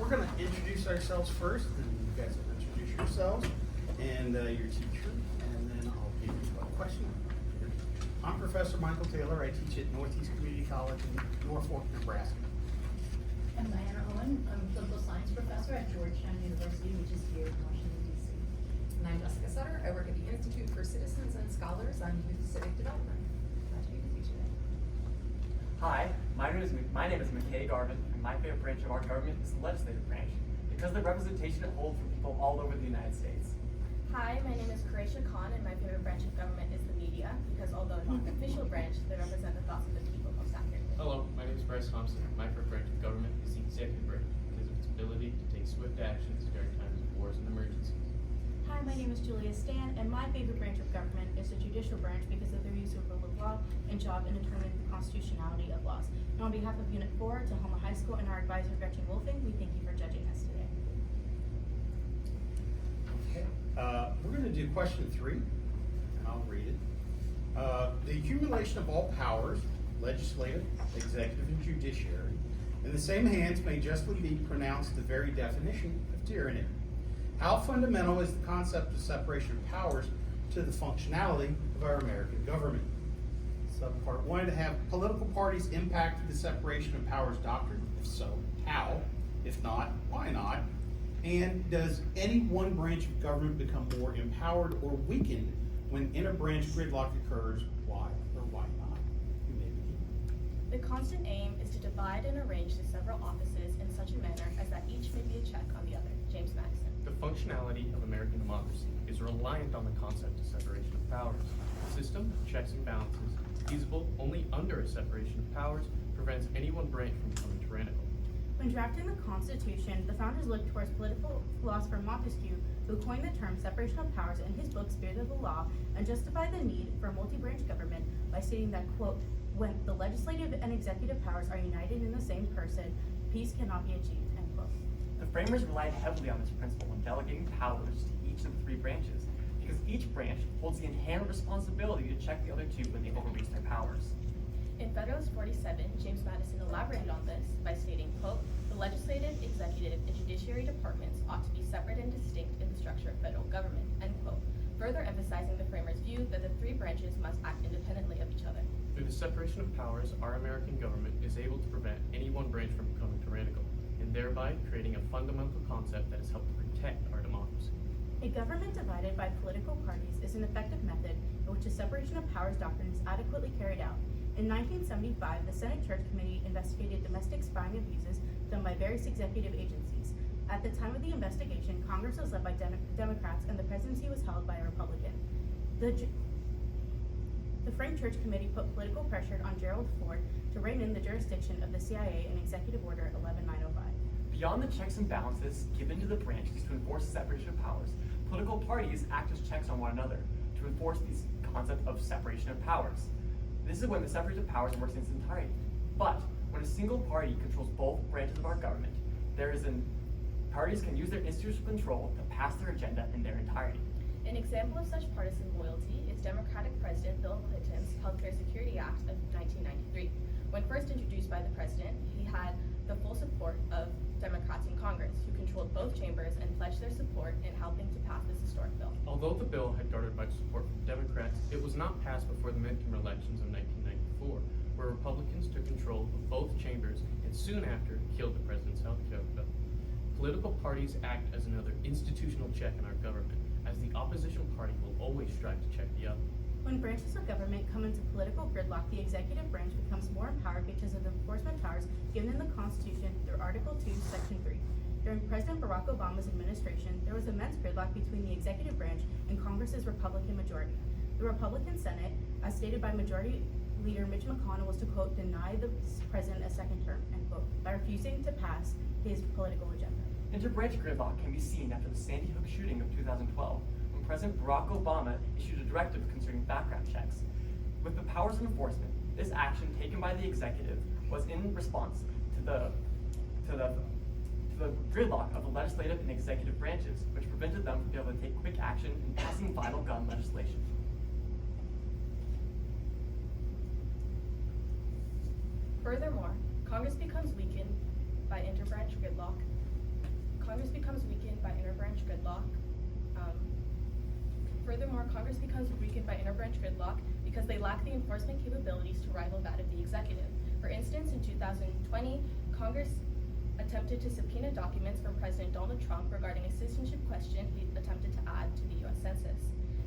we're going to introduce ourselves first, and you guys will introduce yourselves and your teacher, and then I'll give you a question. I'm Professor Michael Taylor. I teach at Northeast Community College in Norfolk, Nebraska. I'm Diana Owen. I'm a political science professor at Georgetown University, which is here in Washington, D.C. And I'm Jessica Sutter. I work at the Institute for Citizens and Scholars on Youth Civic Development. Glad to be with you today. Hi, my name is McKay Garvin, and my favorite branch of our government is the legislative branch because of the representation it holds for people all over the United States. Hi, my name is Qureisha Khan, and my favorite branch of government is the media, because although not an official branch, they represent the thoughts of the people most accurately. Hello, my name is Bryce Thompson. My favorite branch of government is the executive branch because of its ability to take swift actions during times of wars and emergencies. Hi, my name is Julia Stan, and my favorite branch of government is the judicial branch because of their use of rule of law and job in determining the constitutionality of laws. And on behalf of Unit 4, Tahoma High School, and our advisor, Gretchen Wolfing, we thank you for judging us today. Okay. We're going to do question 3, and I'll read it. The accumulation of all powers, legislative, executive, and judiciary, in the same hands may justly be pronounced the very definition of tyranny. How fundamental is the concept of separation of powers to the functionality of our American government? Subpart 1, have political parties impacted the separation of powers doctrine? If so, how? If not, why not? And does any one branch of government become more empowered or weakened when inter-branch gridlock occurs? Why or why not? You may begin. The constant aim is to divide and arrange the several offices in such a manner as that each may be a check on the other. James Madison. The functionality of American democracy is reliant on the concept of separation of powers. The system of checks and balances, feasible only under a separation of powers, prevents any one branch from becoming tyrannical. When drafting the Constitution, the founders looked towards political philosopher Montesquieu, who coined the term separation of powers in his book Spirit of the Law, and justified the need for a multi-branch government by stating that, quote, when the legislative and executive powers are united in the same person, peace cannot be achieved, end quote. The framers relied heavily on this principle when delegating powers to each of the 3 branches, because each branch holds the inherent responsibility to check the other 2 when they overreach their powers. In Federalist 47, James Madison elaborated on this by stating, quote, the legislative, executive, and judiciary departments ought to be separate and distinct in the structure of federal government, end quote, further emphasizing the framers' view that the 3 branches must act independently of each other. Through the separation of powers, our American government is able to prevent any one branch from becoming tyrannical, and thereby creating a fundamental concept that has helped to protect our democracy. A government divided by political parties is an effective method in which the separation of powers doctrine is adequately carried out. In 1975, the Senate Church Committee investigated domestic spying abuses done by various executive agencies. At the time of the investigation, Congress was led by Democrats and the presidency was held by a Republican. The Frank Church Committee put political pressure on Gerald Ford to rein in the jurisdiction of the CIA in Executive Order 11905. Beyond the checks and balances given to the branches to enforce separation of powers, political parties act as checks on one another to enforce this concept of separation of powers. This is when the separation of powers works in its entirety. But when a single party controls both branches of our government, parties can use their institutional control to pass their agenda in their entirety. An example of such partisan loyalty is Democratic President Bill Clinton's Healthcare Security Act of 1993. When first introduced by the president, he had the full support of Democrats in Congress, who controlled both chambers and pledged their support in helping to pass this historic bill. Although the bill had garnered much support from Democrats, it was not passed before the midterm elections of 1994, where Republicans took control of both chambers and soon after killed the president's health care bill. Political parties act as another institutional check in our government, as the opposition party will always strive to check the other. When branches of government come into political gridlock, the executive branch becomes more empowered because of the enforcement powers given in the Constitution through Article 2, Section 3. During President Barack Obama's administration, there was immense gridlock between the executive branch and Congress's Republican majority. The Republican Senate, as stated by Majority Leader Mitch McConnell, was to, quote, deny the president a second term, end quote, by refusing to pass his political agenda. Interbranch gridlock can be seen after the Sandy Hook shooting of 2012, when President Barack Obama issued a directive concerning background checks. With the powers of enforcement, this action taken by the executive was in response to the gridlock of the legislative and executive branches, which prevented them from being able to take quick action in passing vital gun legislation. Furthermore, Congress becomes weakened by interbranch gridlock interbranch gridlock. Furthermore, Congress becomes weakened by interbranch gridlock because they lack the enforcement capabilities to rival that of the executive. For instance, in 2020, Congress attempted to subpoena documents from President Donald Trump regarding a citizenship question he attempted to add to the U.S. Census.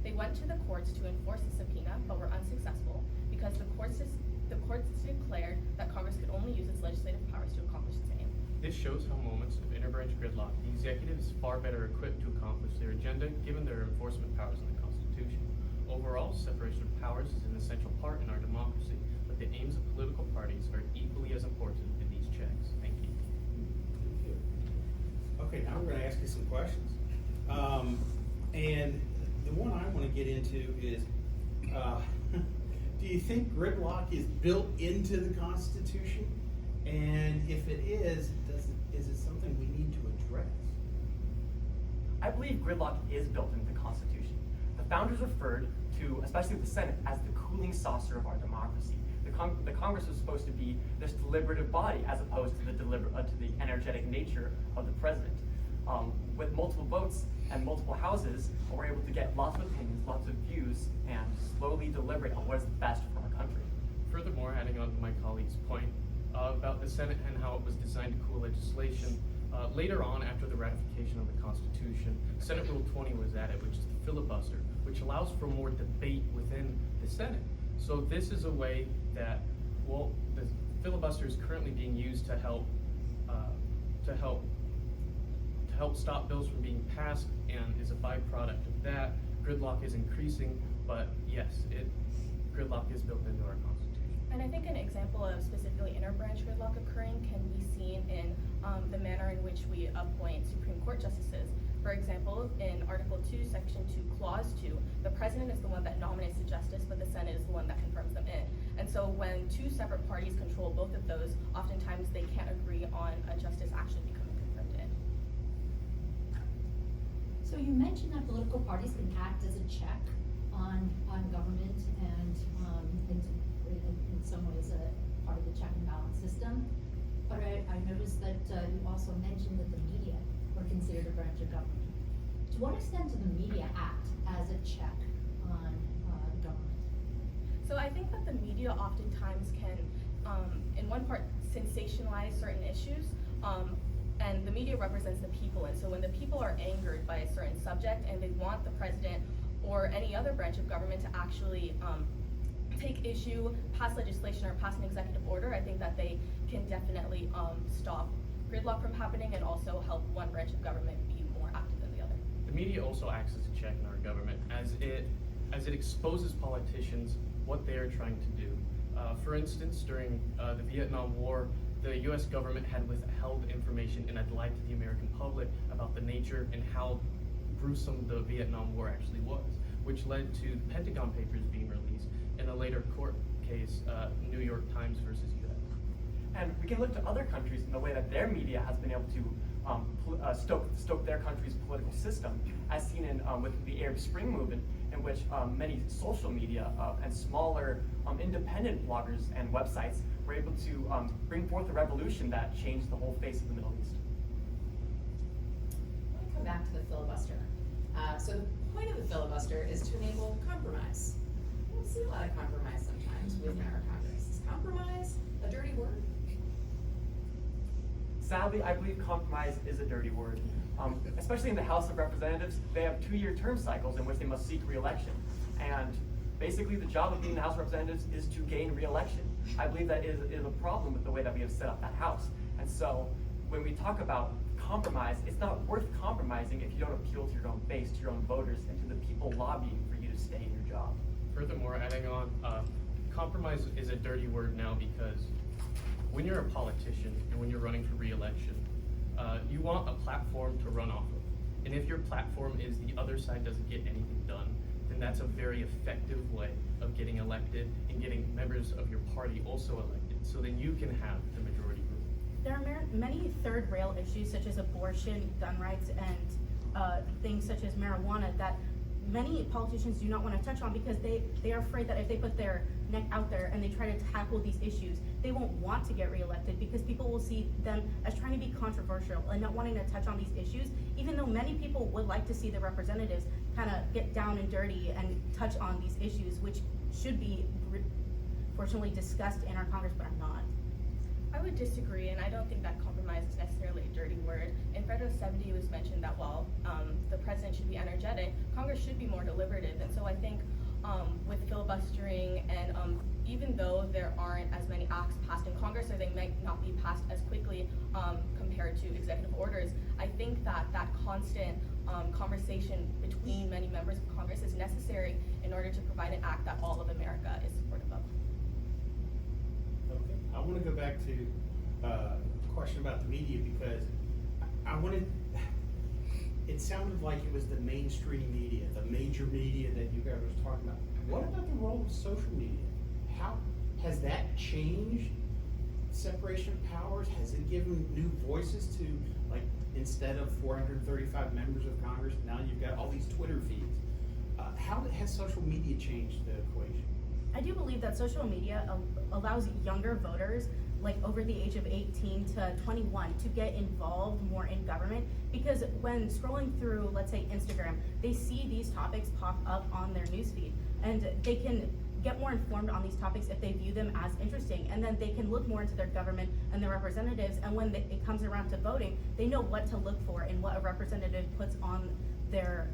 They went to the courts to enforce the subpoena, but were unsuccessful because the courts declared that Congress could only use its legislative powers to accomplish its aim. This shows how moments of interbranch gridlock, the executive is far better equipped to accomplish their agenda given their enforcement powers in the Constitution. Overall, separation of powers is an essential part in our democracy, but the aims of political parties are equally as important in these checks. Thank you. Okay, now we're going to ask you some questions. And the one I want to get into is, do you think gridlock is built into the Constitution? And if it is it something we need to address? I believe gridlock is built into the Constitution. The founders referred to, especially the Senate, as the cooling saucer of our democracy. The Congress was supposed to be this deliberative body as opposed to the energetic nature of the president. With multiple votes and multiple houses, we're able to get lots of opinions, lots of views, and slowly deliberate on what is best for our country. Furthermore, adding on to my colleague's point about the Senate and how it was designed to cool legislation, later on, after the ratification of the Constitution, Senate Rule 20 was added, which is the filibuster, which allows for more debate within the Senate. So this is a way that, well, the filibuster is currently being used to help stop bills from being passed, and is a byproduct of that. Gridlock is increasing, but yes, gridlock is built into our Constitution. And I think an example of specifically interbranch gridlock occurring can be seen in the manner in which we appoint Supreme Court justices. For example, in Article 2, Section 2, Clause 2, the President is the one that nominates the justice, but the Senate is the one that confirms them in. And so when two separate parties control both of those, oftentimes they can't agree on a justice actually becoming confirmed in. So you mentioned that political parties can act as a check on government and in some ways a part of the check and balance system. But I noticed that you also mentioned that the media were considered a branch of government. To what extent do the media act as a check on government? So I think that the media oftentimes can, in one part, sensationalize certain issues, and the media represents the people, and so when the people are angered by a certain subject and they want the president or any other branch of government to actually take issue, pass legislation, or pass an executive order, I think that they can definitely stop gridlock from happening and also help one branch of government be more active than the other. The media also acts as a check in our government as it exposes politicians what they are trying to do. For instance, during the Vietnam War, the U.S. government had withheld information and had lied to the American public about the nature and how gruesome the Vietnam War actually was, which led to the Pentagon Papers being released in a later court case, New York Times versus U.S. And we can look to other countries in the way that their media has been able to stoke their country's political system, as seen in with the Arab Spring movement, in which many social media and smaller independent bloggers and websites were able to bring forth a revolution that changed the whole face of the Middle East. I want to come back to the filibuster. So the point of the filibuster is to enable compromise. We don't see a lot of compromise sometimes within our Congress. Is compromise a dirty word? Sadly, I believe compromise is a dirty word. Especially in the House of Representatives, they have 2-year term cycles in which they must seek re-election. And basically the job of being the House of Representatives is to gain re-election. I believe that is a problem with the way that we have set up that House. And so when we talk about compromise, it's not worth compromising if you don't appeal to your own base, to your own voters, and to the people lobbying for you to stay in your job. Furthermore, adding on, compromise is a dirty word now because when you're a politician and when you're running for re-election, you want a platform to run off of. And if your platform is the other side doesn't get anything done, then that's a very effective way of getting elected and getting members of your party also elected. So then you can have the majority group. There are many third rail issues such as abortion, gun rights, and things such as marijuana that many politicians do not want to touch on because they are afraid that if they put their neck out there and they try to tackle these issues, they won't want to get reelected because people will see them as trying to be controversial and not wanting to touch on these issues, even though many people would like to see the representatives kind of get down and dirty and touch on these issues, which should be fortunately discussed in our Congress, but are not. I would disagree, and I don't think that compromise is necessarily a dirty word. In Federal 70, it was mentioned that while the president should be energetic, Congress should be more deliberative. And so I think with filibustering and even though there aren't as many acts passed in Congress, or they might not be passed as quickly compared to executive orders, I think that constant conversation between many members of Congress is necessary in order to provide an act that all of America is supportive of. Okay, I want to go back to a question about the media because I wanted, it sounded like it was the mainstream media, the major media that you guys were talking about. What about the role of social media? How has that changed separation of powers? Has it given new voices to, like, instead of 435 members of Congress, now you've got all these Twitter feeds? How has social media changed the equation? I do believe that social media allows younger voters, like over the age of 18 to 21, to get involved more in government, because when scrolling through, let's say, Instagram, they see these topics pop up on their newsfeed, and they can get more informed on these topics if they view them as interesting, and then they can look more into their government and their representatives, and when it comes around to voting, they know what to look for and what a representative puts on their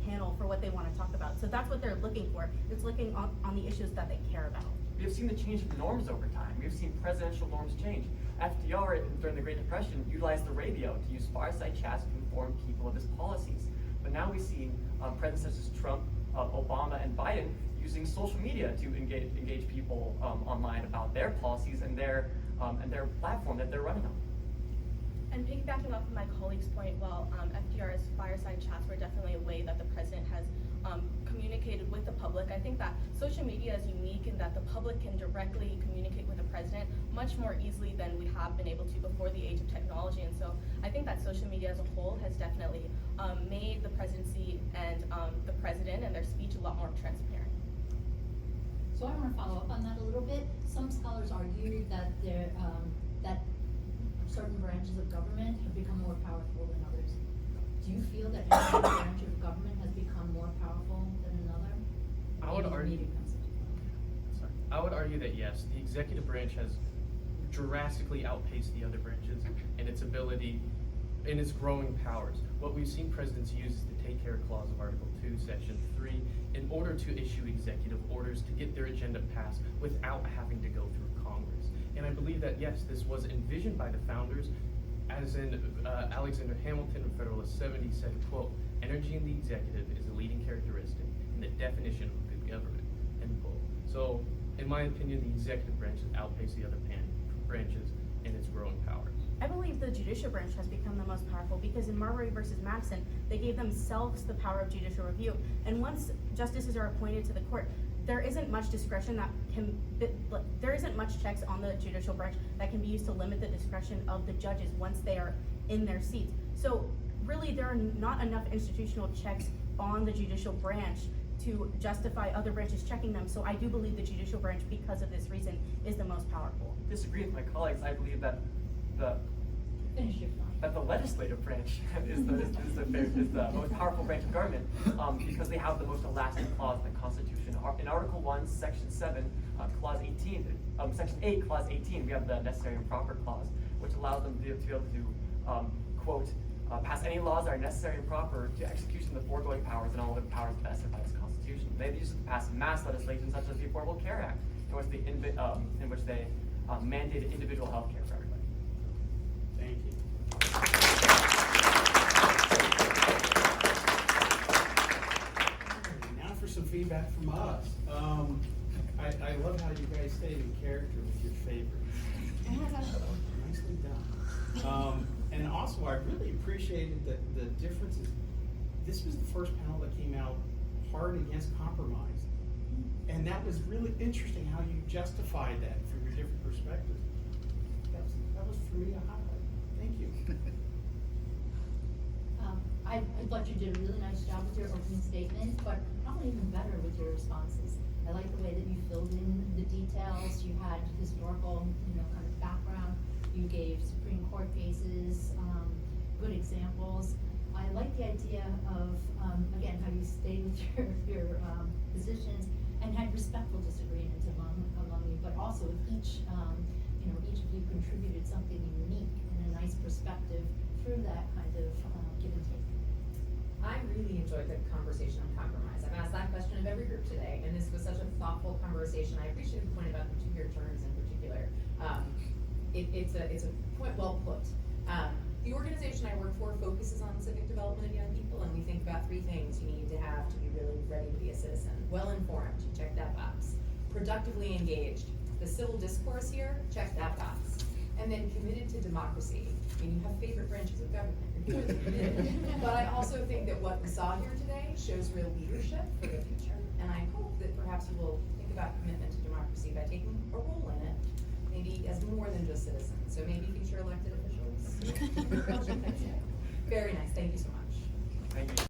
panel for what they want to talk about. So that's what they're looking for. It's looking on the issues that they care about. We have seen the change of norms over time. We have seen presidential norms change. FDR, during the Great Depression, utilized the radio to use fireside chats to inform people of his policies. But now we see presidents such as Trump, Obama, and Biden using social media to engage people online about their policies and their platform that they're running on. And piggybacking off of my colleague's point, while FDR's fireside chats were definitely a way that the president has communicated with the public, I think that social media is unique in that the public can directly communicate with the president much more easily than we have been able to before the age of technology. And so I think that social media as a whole has definitely made the presidency and the president and their speech a lot more transparent. So I want to follow up on that a little bit. Some scholars argue that that certain branches of government have become more powerful than others. Do you feel that any branch of government has become more powerful than another? I would Maybe argue. media concept. I would argue that yes, the executive branch has drastically outpaced the other branches in its ability, in its growing powers. What we've seen presidents use is the Take Care Clause of Article 2, Section 3, in order to issue executive orders to get their agenda passed without having to go through Congress. And I believe that yes, this was envisioned by the founders, as in Alexander Hamilton in Federalist 70 said, quote, "Energy in the executive is a leading characteristic in the definition of good government," end quote. So, in my opinion, the executive branch has outpaced the other branches in its growing powers. I believe the judicial branch has become the most powerful because in Marbury versus Madison, they gave themselves the power of judicial review. And once justices are appointed to the court, there isn't much discretion there isn't much checks on the judicial branch that can be used to limit the discretion of the judges once they are in their seats. So really, there are not enough institutional checks on the judicial branch to justify other branches checking them. So I do believe the judicial branch, because of this reason, is the most powerful. I disagree with my colleagues. I believe that the Finish your thought. legislative branch is the most powerful branch of government because they have the most elastic clause in the Constitution. In Article 1, Section 7, Clause 18, Section 8, Clause 18, we have the necessary and proper clause, which allows them to be able to, quote, pass any laws that are necessary and proper to execution of the foregoing powers and all other powers vested by this Constitution. They've used it to pass mass legislation such as the Affordable Care Act, in which they mandated individual health care for everybody. Thank you. Now for some feedback from us. I love how you guys stayed in character with your favorites. Nicely done. And also, I really appreciated the differences. This was the first panel that came out hard against compromise. And that was really interesting how you justified that from your different perspectives. That was for me a highlight. Thank you. I'd thought you did a really nice job with your opening statement, but probably even better with your responses. I like the way that you filled in the details, you had historical, kind of background, you gave Supreme Court cases, good examples. I like the idea of, again, how you stayed with your positions and had respectful disagreements among you, but also each of you contributed something unique and a nice perspective through that kind of give and take. I really enjoyed the conversation on compromise. I've asked that question of every group today, and this was such a thoughtful conversation. I appreciate the point about the 2-year terms in particular. It's a point well put. The organization I work for focuses on civic development of young people, and we think about 3 things you need to have to be really ready to be a citizen. Well-informed, you check that box. Productively engaged. The civil discourse here, check that box. And then committed to democracy. I mean, you have favorite branches of government, you're clearly committed. But I also think that what we saw here today shows real leadership for the future. And I hope that perhaps you will think about commitment to democracy by taking a role in it, maybe as more than just citizens. So maybe future elected officials. Very nice, thank you so much. Thank you.